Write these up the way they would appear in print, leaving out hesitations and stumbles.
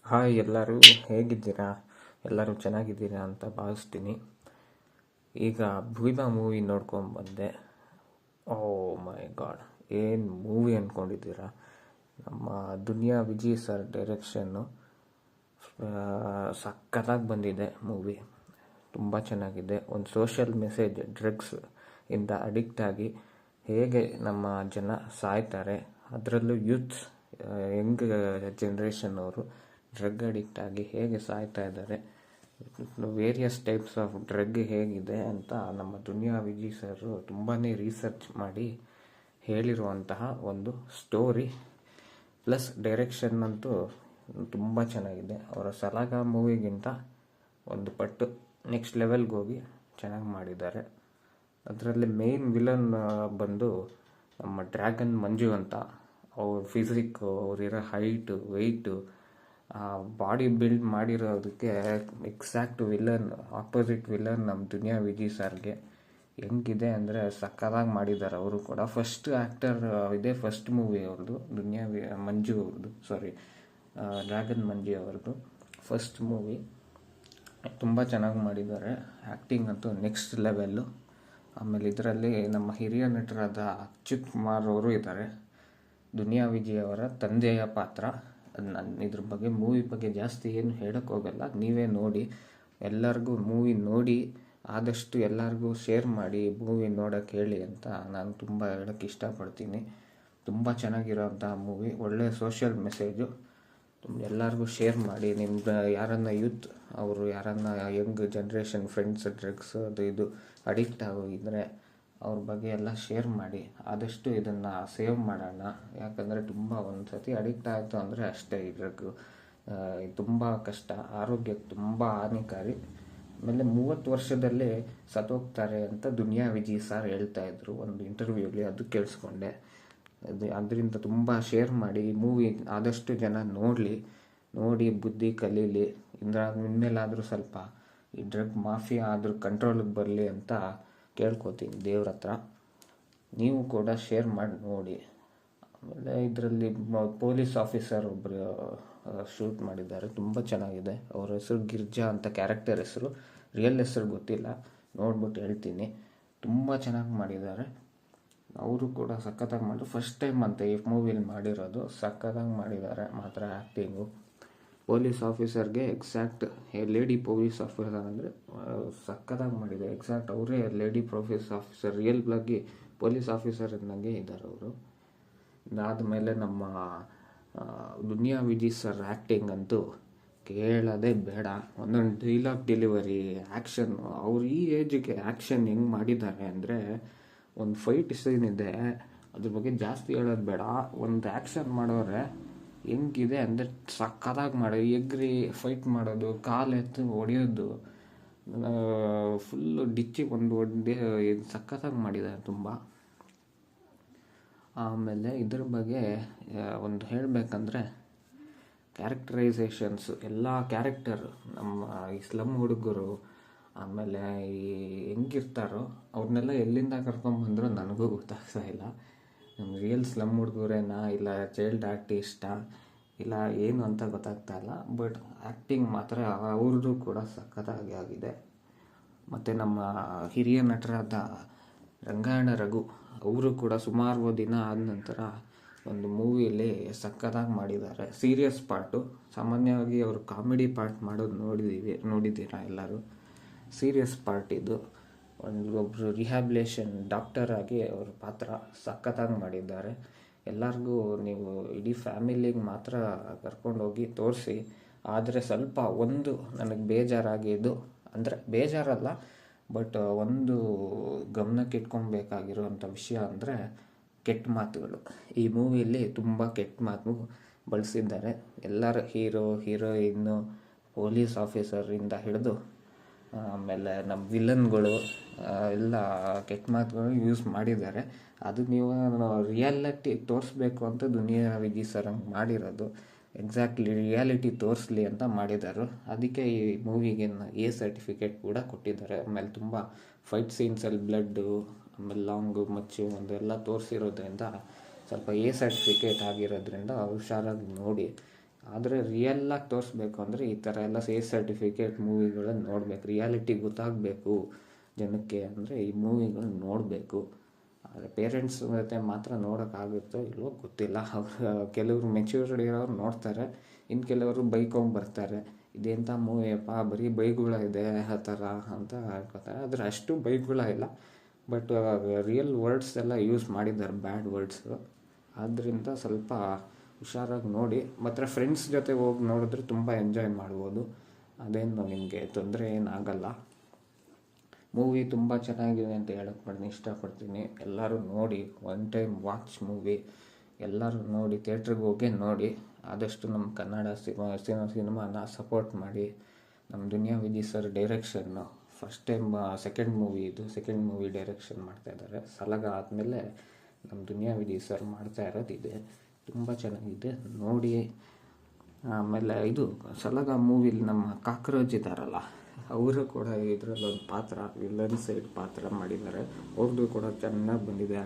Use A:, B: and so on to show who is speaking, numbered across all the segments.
A: Hi, ಎಲ್ಲರೂ ಹೇಗಿದ್ದೀರಾ? ಎಲ್ಲರೂ ಚೆನ್ನಾಗಿದ್ದೀರಾ ಅಂತ ಭಾವಿಸ್ತೀನಿ. ಈಗ ಭೂಮಾ ಮೂವಿ ನೋಡ್ಕೊಂಡ್ಬಂದೆ. ಓ ಮೈ ಗಾಡ್, ಏನು ಮೂವಿ ಅಂದ್ಕೊಂಡಿದ್ದೀರಾ? ನಮ್ಮ ದುನಿಯಾ ವಿಜಯ್ ಸರ್ ಡೈರೆಕ್ಷನ್ನು ಸಖತ್ತಾಗಿ ಬಂದಿದೆ ಮೂವಿ. ತುಂಬ ಚೆನ್ನಾಗಿದೆ. ಒಂದು ಸೋಷಿಯಲ್ ಮೆಸೇಜ್, ಡ್ರಗ್ಸ್ ಇಂದ ಅಡಿಕ್ಟ್ ಆಗಿ ಹೇಗೆ ನಮ್ಮ ಜನ ಸಾಯ್ತಾರೆ, ಅದರಲ್ಲೂ ಯೂತ್ಸ್, ಯಂಗ್ ಜನ್ರೇಷನ್ ಅವರು ಡ್ರಗ್ ಅಡಿಕ್ಟ್ ಆಗಿ ಹೇಗೆ ಸಾಯ್ತಾ ಇದ್ದಾರೆ, ವೇರಿಯಸ್ ಟೈಪ್ಸ್ ಆಫ್ ಡ್ರಗ್ ಹೇಗಿದೆ ಅಂತ ನಮ್ಮ ದುನಿಯಾ ವಿಜಯ್ ಸರ್ ತುಂಬಾ ರಿಸರ್ಚ್ ಮಾಡಿ ಹೇಳಿರುವಂತಹ ಒಂದು ಸ್ಟೋರಿ. ಪ್ಲಸ್ ಡೈರೆಕ್ಷನ್ ಅಂತೂ ತುಂಬ ಚೆನ್ನಾಗಿದೆ. ಅವರ ಸಲಾಗ ಮೂವಿಗಿಂತ ಒಂದು ಪಟ್ಟು ನೆಕ್ಸ್ಟ್ ಲೆವೆಲ್ಗೆ ಹೋಗಿ ಚೆನ್ನಾಗಿ ಮಾಡಿದ್ದಾರೆ. ಅದರಲ್ಲಿ ಮೇನ್ ವಿಲನ್ ಬಂದು ನಮ್ಮ ಡ್ರ್ಯಾಗನ್ ಮಂಜು ಅಂತ. ಅವ್ರ ಫಿಸಿಕ್ಕು, ಅವರಿರೋ ಹೈಟು, ವೆಯ್ಟು, ಬಾಡಿ ಬಿಲ್ಡ್ ಮಾಡಿರೋದಕ್ಕೆ ಎಕ್ಸಾಕ್ಟ್ ವಿಲನ್, ಆಪೋಸಿಟ್ ವಿಲನ್ ನಮ್ಮ ದುನಿಯಾ ವಿಜಯ್ ಸರ್ಗೆ. ಹೆಂಗಿದೆ ಅಂದರೆ ಸಕ್ಕತ್ತಾಗಿ ಮಾಡಿದ್ದಾರೆ. ಅವರು ಕೂಡ ಫಸ್ಟ್ ಆ್ಯಕ್ಟರ್, ಇದೇ ಫಸ್ಟ್ ಮೂವಿ ಅವ್ರದ್ದು, ಮಂಜು ಅವ್ರದ್ದು, ಡ್ರ್ಯಾಗನ್ ಮಂಜು ಅವ್ರದ್ದು ಫಸ್ಟ್ ಮೂವಿ. ತುಂಬ ಚೆನ್ನಾಗಿ ಮಾಡಿದ್ದಾರೆ. ಆ್ಯಕ್ಟಿಂಗ್ ಅಂತೂ ನೆಕ್ಸ್ಟ್ ಲೆವೆಲ್ಲು. ಆಮೇಲೆ ಇದರಲ್ಲಿ ನಮ್ಮ ಹಿರಿಯ ನಟರಾದ ಅಚ್ಯುತ್ ಕುಮಾರ್ ಅವರು ಇದ್ದಾರೆ. ದುನಿಯಾ ವಿಜಯ್ ಅವರ ತಂದೆಯ ಪಾತ್ರ. ನಾನು ಇದ್ರ ಬಗ್ಗೆ ಮೂವಿ ಬಗ್ಗೆ ಜಾಸ್ತಿ ಏನು ಹೇಳೋಕ್ಕೆ ಹೋಗಲ್ಲ, ನೀವೇ ನೋಡಿ. ಎಲ್ಲರಿಗೂ ಮೂವಿ ನೋಡಿ, ಆದಷ್ಟು ಎಲ್ಲರಿಗೂ ಶೇರ್ ಮಾಡಿ ಮೂವಿ ನೋಡೋಕ್ಕೆ ಹೇಳಿ ಅಂತ ನಾನು ತುಂಬ ಹೇಳೋಕ್ಕೆ ಇಷ್ಟಪಡ್ತೀನಿ. ತುಂಬ ಚೆನ್ನಾಗಿರೋಂಥ ಮೂವಿ, ಒಳ್ಳೆಯ ಸೋಷಿಯಲ್ ಮೆಸೇಜು. ಎಲ್ಲರಿಗೂ ಶೇರ್ ಮಾಡಿ. ನಿಮ್ಮ ಯಾರನ್ನ ಯೂತ್, ಅವರು ಯಾರನ್ನ ಯಂಗ್ ಜನ್ರೇಷನ್ ಫ್ರೆಂಡ್ಸ್ ಡ್ರಗ್ಸ್ ಅದು ಇದು ಅಡಿಕ್ಟ್ ಆಗೋಗಿದ್ರೆ ಅವ್ರ ಬಗ್ಗೆ ಎಲ್ಲ ಶೇರ್ ಮಾಡಿ. ಆದಷ್ಟು ಇದನ್ನು ಸೇವ್ ಮಾಡೋಣ. ಯಾಕಂದರೆ ತುಂಬ ಒಂದು ಸತಿ ಅಡಿಕ್ಟ್ ಆಯಿತು ಅಂದರೆ ಅಷ್ಟೇ, ಈ ಡ್ರಗ್ಗು ತುಂಬ ಕಷ್ಟ, ಆರೋಗ್ಯಕ್ಕೆ ತುಂಬ ಹಾನಿಕಾರಿ. ಆಮೇಲೆ 30 ವರ್ಷದಲ್ಲೇ ಸತ್ತೋಗ್ತಾರೆ ಅಂತ ದುನಿಯಾ ವಿಜಯ್ ಸರ್ ಹೇಳ್ತಾಯಿದ್ರು ಒಂದು ಇಂಟರ್ವ್ಯೂಲಿ, ಅದು ಕೇಳಿಸ್ಕೊಂಡೆ. ಅದರಿಂದ ತುಂಬ ಶೇರ್ ಮಾಡಿ. ಮೂವಿ ಆದಷ್ಟು ಜನ ನೋಡಿ ಬುದ್ಧಿ ಕಲೀಲಿ. ಇನ್ಮೇಲಾದರೂ ಸ್ವಲ್ಪ ಈ ಡ್ರಗ್ ಮಾಫಿಯಾ ಆದರೂ ಕಂಟ್ರೋಲಿಗೆ ಬರಲಿ ಅಂತ ಕೇಳ್ಕೊತೀನಿ ದೇವ್ರ ಹತ್ರ. ನೀವು ಕೂಡ ಶೇರ್ ಮಾಡಿ ನೋಡಿ. ಆಮೇಲೆ ಇದರಲ್ಲಿ ಪೊಲೀಸ್ ಆಫೀಸರ್ ಒಬ್ಬರು ಶೂಟ್ ಮಾಡಿದ್ದಾರೆ, ತುಂಬ ಚೆನ್ನಾಗಿದೆ. ಅವ್ರ ಹೆಸರು ಗಿರ್ಜಾ ಅಂತ, ಕ್ಯಾರೆಕ್ಟರ್ ಹೆಸರು. ರಿಯಲ್ ಹೆಸರು ಗೊತ್ತಿಲ್ಲ, ನೋಡ್ಬಿಟ್ಟು ಹೇಳ್ತೀನಿ. ತುಂಬ ಚೆನ್ನಾಗಿ ಮಾಡಿದ್ದಾರೆ. ಅವರು ಕೂಡ ಸಖತ್ತಾಗಿ ಮಾಡಿದ್ರು. ಫಸ್ಟ್ ಟೈಮ್ ಅಂತ ಈ ಮೂವಿಲಿ ಮಾಡಿರೋದು. ಸಖತ್ತಾಗಿ ಮಾಡಿದ್ದಾರೆ ಮಾತ್ರ. ಆ್ಯಕ್ಟಿಂಗು ಪೊಲೀಸ್ ಆಫೀಸರ್ಗೆ ಎಕ್ಸಾಕ್ಟ್ ಲೇಡಿ ಪೊಲೀಸ್ ಆಫೀಸರ್ ಅಂದರೆ ಸಖತ್ತಾಗಿ ಮಾಡಿದ್ದಾರೆ. ಎಕ್ಸಾಕ್ಟ್ ಅವರೇ ಲೇಡಿ ಪೊಲೀಸ್ ಆಫೀಸರ್, ರಿಯಲ್ ಆಗಿ ಪೊಲೀಸ್ ಆಫೀಸರ್ ಅನ್ನಂಗೆ ಇದ್ದಾರೆ ಅವರು. ಅದಾದಮೇಲೆ ನಮ್ಮ ದುನಿಯಾ ವಿಜಯ್ ಸರ್ ಆ್ಯಕ್ಟಿಂಗ್ ಅಂತೂ ಕೇಳೋದೇ ಬೇಡ. ಒಂದೊಂದು ಡೈಲಾಗ್ ಡೆಲಿವರಿ, ಆ್ಯಕ್ಷನ್ನು, ಅವ್ರು ಈ ಏಜಿಗೆ ಆ್ಯಕ್ಷನ್ ಹೆಂಗೆ ಮಾಡಿದ್ದಾರೆ ಅಂದರೆ, ಒಂದು ಫೈಟ್ ಸೀನ್ ಇದೆ, ಅದ್ರ ಬಗ್ಗೆ ಜಾಸ್ತಿ ಹೇಳೋದು ಬೇಡ. ಒಂದು ಆ್ಯಕ್ಷನ್ ಮಾಡೋರೆ ಹೆಂಗಿದೆ ಅಂದರೆ ಸಕ್ಕತ್ತಾಗಿ ಎಗ್ರಿ ಫೈಟ್ ಮಾಡೋದು, ಕಾಲೆತ್ತು ಹೊಡೆಯೋದು, ಫುಲ್ಲು ಡಿಚ್ಚಿ ಒಂದು ಸಕ್ಕತ್ತಾಗಿ ಮಾಡಿದ್ದಾರೆ ತುಂಬ. ಆಮೇಲೆ ಇದ್ರ ಬಗ್ಗೆ ಒಂದು ಹೇಳಬೇಕಂದ್ರೆ, ಕ್ಯಾರೆಕ್ಟರೈಸೇಷನ್ಸು, ಎಲ್ಲ ಕ್ಯಾರೆಕ್ಟರ್, ನಮ್ಮ ಈ ಸ್ಲಮ್ ಹುಡುಗರು, ಆಮೇಲೆ ಈ ಹೆಂಗಿರ್ತಾರೋ ಅವ್ರನ್ನೆಲ್ಲ ಎಲ್ಲಿಂದ ಕರ್ಕೊಂಬಂದ್ರು ನನಗೂ ಗೊತ್ತಾಗ್ತಾ ಇಲ್ಲ. ನಮ್ಮ ರಿಯಲ್ ಸ್ಲಮ್ ಹುಡುಗರೇನಾ ಇಲ್ಲ ಚೈಲ್ಡ್ ಆರ್ಟಿಸ್ಟಾ ಇಲ್ಲ ಏನು ಅಂತ ಗೊತ್ತಾಗ್ತಾ ಇಲ್ಲ. ಬಟ್ ಆ್ಯಕ್ಟಿಂಗ್ ಮಾತ್ರ ಅವ್ರದ್ದು ಕೂಡ ಸಖತ್ತಾಗಿ ಆಗಿದೆ. ಮತ್ತು ನಮ್ಮ ಹಿರಿಯ ನಟರಾದ ರಂಗಾಯಣ ರಘು ಅವರು ಕೂಡ ಸುಮಾರು ದಿನ ಆದ ನಂತರ ಒಂದು ಮೂವಿಯಲ್ಲಿ ಸಖತ್ತಾಗಿ ಮಾಡಿದ್ದಾರೆ. ಸೀರಿಯಸ್ ಪಾರ್ಟು, ಸಾಮಾನ್ಯವಾಗಿ ಅವರು ಕಾಮಿಡಿ ಪಾರ್ಟ್ ಮಾಡೋದು ನೋಡಿದ್ದೀರಾ ಎಲ್ಲರೂ. ಸೀರಿಯಸ್ ಪಾರ್ಟ್ ಇದು. ಒಬ್ಬರು ರಿಹ್ಯಾಬಿಲೇಷನ್ ಡಾಕ್ಟರ್ ಆಗಿ ಅವ್ರ ಪಾತ್ರ ಸಖತ್ತಾಗಿ ಮಾಡಿದ್ದಾರೆ. ಎಲ್ಲರಿಗೂ ನೀವು ಇಡೀ ಫ್ಯಾಮಿಲಿಗೆ ಮಾತ್ರ ಕರ್ಕೊಂಡೋಗಿ ತೋರಿಸಿ. ಆದರೆ ಸ್ವಲ್ಪ ಒಂದು ನನಗೆ ಬೇಜಾರಾಗಿದ್ದು ಅಂದರೆ, ಬೇಜಾರಲ್ಲ ಬಟ್ ಒಂದು ಗಮನಕ್ಕೆ ಇಟ್ಕೊಬೇಕಾಗಿರುವಂಥ ವಿಷಯ ಅಂದರೆ ಕೆಟ್ಟ ಮಾತುಗಳು. ಈ ಮೂವಿಯಲ್ಲಿ ತುಂಬ ಕೆಟ್ಟ ಮಾತು ಬಳಸಿದ್ದಾರೆ. ಎಲ್ಲರ ಹೀರೋಯಿನ್ನು, ಪೊಲೀಸ್ ಆಫೀಸರಿಂದ ಹಿಡಿದು ಆಮೇಲೆ ನಮ್ಮ ವಿಲನ್ಗಳು ಎಲ್ಲ ಕೆಟ್ಟ ಮಾತುಗಳು ಯೂಸ್ ಮಾಡಿದ್ದಾರೆ. ಅದು ನೀವು ರಿಯಾಲಿಟಿ ತೋರಿಸ್ಬೇಕು ಅಂತ ದುನಿಯಾ ವಿಜಯ್ ಸರ್ ಹಂಗೆ ಮಾಡಿರೋದು. ಎಕ್ಸಾಕ್ಟ್ಲಿ ರಿಯಾಲಿಟಿ ತೋರಿಸ್ಲಿ ಅಂತ ಮಾಡಿದ್ದಾರೆ. ಅದಕ್ಕೆ ಈ ಮೂವಿಗೆ ಎ ಸರ್ಟಿಫಿಕೇಟ್ ಕೂಡ ಕೊಟ್ಟಿದ್ದಾರೆ. ಆಮೇಲೆ ತುಂಬ ಫೈಟ್ ಸೀನ್ಸಲ್ಲಿ ಬ್ಲಡ್ಡು, ಆಮೇಲೆ ಲಾಂಗು ಮಚ್ಚು ಒಂದೆಲ್ಲ ತೋರಿಸಿರೋದ್ರಿಂದ ಸ್ವಲ್ಪ ಎ ಸರ್ಟಿಫಿಕೇಟ್ ಆಗಿರೋದ್ರಿಂದ ಹುಷಾರಾಗಿ ನೋಡಿ. ಆದರೆ ರಿಯಲ್ಲಾಗಿ ತೋರಿಸ್ಬೇಕು ಅಂದರೆ ಈ ಥರ ಎಲ್ಲ ಸರ್ಟಿಫಿಕೇಟ್ ಮೂವಿಗಳನ್ನ ನೋಡಬೇಕು. ರಿಯಾಲಿಟಿ ಗೊತ್ತಾಗಬೇಕು ಜನಕ್ಕೆ ಅಂದರೆ ಈ ಮೂವಿಗಳನ್ನ ನೋಡಬೇಕು. ಆದರೆ ಪೇರೆಂಟ್ಸ್ ಜೊತೆ ಮಾತ್ರ ನೋಡೋಕ್ಕಾಗುತ್ತೋ ಇಲ್ವೋ ಗೊತ್ತಿಲ್ಲ. ಅವ್ರು ಕೆಲವರು ಮೆಚ್ಯೂರ್ಡ್ ಇರೋರು ನೋಡ್ತಾರೆ, ಇನ್ನು ಕೆಲವರು ಬರ್ತಾರೆ, ಇದೆಂಥ ಮೂವಿಯಪ್ಪ ಬರೀ ಬೈಗುಳ ಆ ಥರ ಅಂತ ಹೇಳ್ಕೊತಾರೆ. ಆದರೆ ಅಷ್ಟು ಬೈಗುಳ ಇಲ್ಲ, ಬಟ್ ರಿಯಲ್ ವರ್ಡ್ಸ್ ಎಲ್ಲ ಯೂಸ್ ಮಾಡಿದ್ದಾರೆ, ಬ್ಯಾಡ್ ವರ್ಡ್ಸು. ಆದ್ದರಿಂದ ಸ್ವಲ್ಪ ಹುಷಾರಾಗಿ ನೋಡಿ. ಮತ್ತು ಫ್ರೆಂಡ್ಸ್ ಜೊತೆ ಹೋಗಿ ನೋಡಿದ್ರೆ ತುಂಬ ಎಂಜಾಯ್ ಮಾಡ್ಬೋದು, ಅದೇನು ನಿಮಗೆ ತೊಂದರೆ ಏನಾಗಲ್ಲ. ಮೂವಿ ತುಂಬ ಚೆನ್ನಾಗಿದೆ ಅಂತ ಹೇಳೋಕ್ಕೆ ಇಷ್ಟಪಡ್ತೀನಿ. ಎಲ್ಲರೂ ನೋಡಿ, ಒನ್ ಟೈಮ್ ವಾಚ್ ಮೂವಿ. ಎಲ್ಲರೂ ನೋಡಿ, ಥಿಯೇಟ್ರಿಗೆ ಹೋಗಿ ನೋಡಿ. ಆದಷ್ಟು ನಮ್ಮ ಕನ್ನಡ ಸಿನಿಮಾನ ಸಪೋರ್ಟ್ ಮಾಡಿ. ನಮ್ಮ Duniya Vijay sir direction first time second movie direction ಮಾಡ್ತಾಯಿದ್ದಾರೆ. ಸಲಗ ಆದಮೇಲೆ ನಮ್ಮ ದುನಿಯಾ ವಿಜಯ್ ಸರ್ ಮಾಡ್ತಾ ಇರೋದಿದೆ, ತುಂಬ ಚೆನ್ನಾಗಿದೆ, ನೋಡಿ. ಆಮೇಲೆ ಇದು ಸಲಗ ಮೂವಿಲಿ ನಮ್ಮ ಕಾಕ್ರೋಚ್ ಇದ್ದಾರಲ್ಲ, ಅವರು ಕೂಡ ಇದರಲ್ಲೊಂದು ಪಾತ್ರ, ವಿಲನ್ ಸೈಡ್ ಪಾತ್ರ ಮಾಡಿದ್ದಾರೆ. ಅವ್ರದ್ದು ಕೂಡ ಚೆನ್ನಾಗಿ ಬಂದಿದೆ.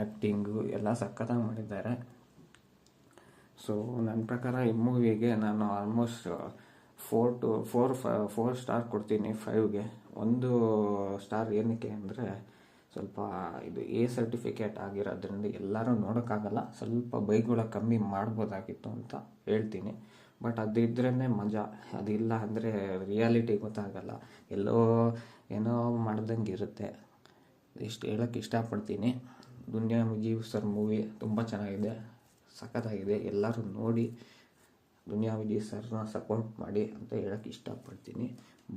A: ಆ್ಯಕ್ಟಿಂಗು ಎಲ್ಲ ಸಖತ್ತಾಗಿ ಮಾಡಿದ್ದಾರೆ. ಸೊ ನನ್ನ ಪ್ರಕಾರ ಈ ಮೂವಿಗೆ ನಾನು ಆಲ್ಮೋಸ್ಟ್ 4 ಸ್ಟಾರ್ ಕೊಡ್ತೀನಿ 5ಗೆ. 1 ಸ್ಟಾರ್ ಏನಕ್ಕೆ ಅಂದರೆ ಸ್ವಲ್ಪ ಇದು ಸರ್ಟಿಫಿಕೇಟ್ ಆಗಿರೋದ್ರಿಂದ ಎಲ್ಲರೂ ನೋಡೋಕ್ಕಾಗಲ್ಲ, ಸ್ವಲ್ಪ ಬೈಗುಳ ಕಮ್ಮಿ ಮಾಡ್ಬೋದಾಗಿತ್ತು ಅಂತ ಹೇಳ್ತೀನಿ. ಬಟ್ ಅದಿದ್ರೇ ಮಜಾ, ಅದಿಲ್ಲ ಅಂದರೆ ರಿಯಾಲಿಟಿ ಗೊತ್ತಾಗಲ್ಲ, ಎಲ್ಲೋ ಏನೋ ಮಾಡ್ದಂಗೆ ಇರುತ್ತೆ. ಇಷ್ಟು ಹೇಳೋಕ್ಕೆ ಇಷ್ಟಪಡ್ತೀನಿ. ದುನಿಯಾ ವಿಜಯ್ ಸರ್ ಮೂವಿ ತುಂಬ ಚೆನ್ನಾಗಿದೆ, ಸಖತ್ತಾಗಿದೆ. ಎಲ್ಲರೂ ನೋಡಿ ದುನಿಯಾ ವಿಜಯ್ ಸರ್ನ ಸಪೋರ್ಟ್ ಮಾಡಿ ಅಂತ ಹೇಳೋಕ್ಕೆ ಇಷ್ಟಪಡ್ತೀನಿ.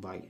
A: ಬಾಯ್.